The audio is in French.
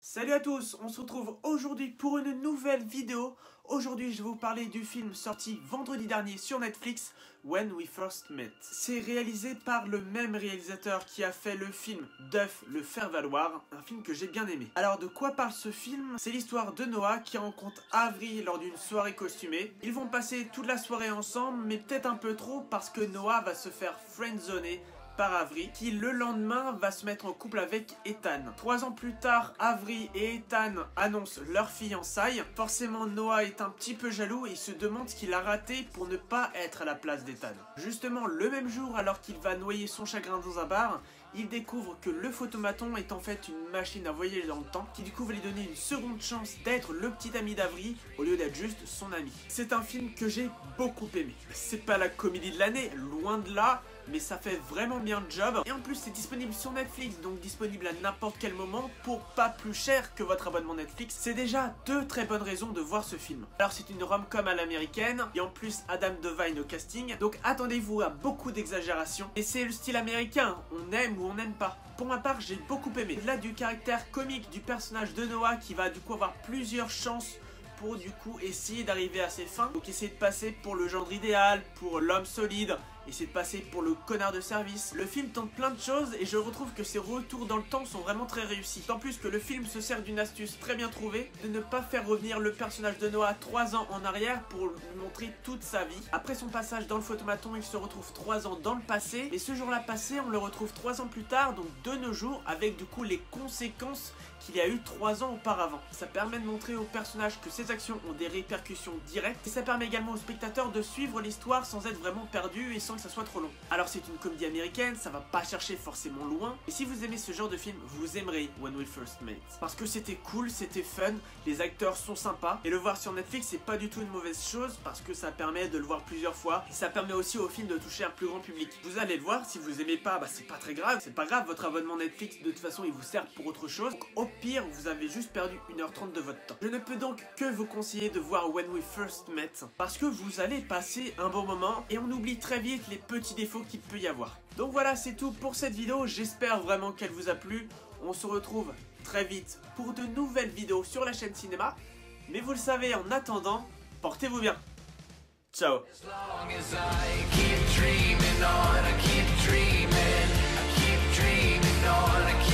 Salut à tous, on se retrouve aujourd'hui pour une nouvelle vidéo. Aujourd'hui je vais vous parler du film sorti vendredi dernier sur Netflix, When We First Met. C'est réalisé par le même réalisateur qui a fait le film Duff, le faire valoir, un film que j'ai bien aimé. Alors de quoi parle ce film? C'est l'histoire de Noah qui rencontre Avery lors d'une soirée costumée. Ils vont passer toute la soirée ensemble, mais peut-être un peu trop parce que Noah va se faire friendzoner par Avery, qui le lendemain va se mettre en couple avec Ethan. 3 ans plus tard, Avery et Ethan annoncent leur fiançailles. Forcément, Noah est un petit peu jaloux et il se demande ce qu'il a raté pour ne pas être à la place d'Ethan. Justement, le même jour, alors qu'il va noyer son chagrin dans un bar, il découvre que le photomaton est en fait une machine à voyager dans le temps, qui du coup va lui donner une seconde chance d'être le petit ami d'Avery au lieu d'être juste son ami. C'est un film que j'ai beaucoup aimé. C'est pas la comédie de l'année, loin de là, mais ça fait vraiment bien le job. Et en plus c'est disponible sur Netflix, donc disponible à n'importe quel moment pour pas plus cher que votre abonnement Netflix. C'est déjà 2 très bonnes raisons de voir ce film. Alors c'est une rom-com à l'américaine, et en plus Adam Devine au casting, donc attendez-vous à beaucoup d'exagération. Et c'est le style américain, on aime ou on n'aime pas. Pour ma part j'ai beaucoup aimé. Là du caractère comique du personnage de Noah qui va du coup avoir plusieurs chances pour du coup essayer d'arriver à ses fins. Donc essayer de passer pour le gendre idéal, pour l'homme solide, essayer de passer pour le connard de service. Le film tente plein de choses et je retrouve que ses retours dans le temps sont vraiment très réussis. D'autant plus que le film se sert d'une astuce très bien trouvée de ne pas faire revenir le personnage de Noah 3 ans en arrière pour lui montrer toute sa vie. Après son passage dans le photomaton, il se retrouve 3 ans dans le passé, et ce jour-là passé, on le retrouve 3 ans plus tard, donc de nos jours, avec du coup les conséquences qu'il y a eu 3 ans auparavant. Ça permet de montrer au personnage que ses actions ont des répercussions directes, et ça permet également au spectateur de suivre l'histoire sans être vraiment perdu et sans que ça soit trop long. Alors c'est une comédie américaine, ça va pas chercher forcément loin, et si vous aimez ce genre de film, vous aimerez When We First Met. Parce que c'était cool, c'était fun, les acteurs sont sympas, et le voir sur Netflix c'est pas du tout une mauvaise chose, parce que ça permet de le voir plusieurs fois, et ça permet aussi au film de toucher un plus grand public. Vous allez le voir, si vous aimez pas, bah c'est pas très grave, c'est pas grave, votre abonnement Netflix de toute façon il vous sert pour autre chose, donc au pire vous avez juste perdu 1h30 de votre temps. Je ne peux donc que vous conseiller de voir When We First Met, parce que vous allez passer un bon moment, et on oublie très vite les petits défauts qu'il peut y avoir. Donc voilà, c'est tout pour cette vidéo, j'espère vraiment qu'elle vous a plu. On se retrouve très vite pour de nouvelles vidéos sur la chaîne Cinéma, mais vous le savez, en attendant, portez-vous bien. Ciao. As long as I keep dreaming on, I keep dreaming on, I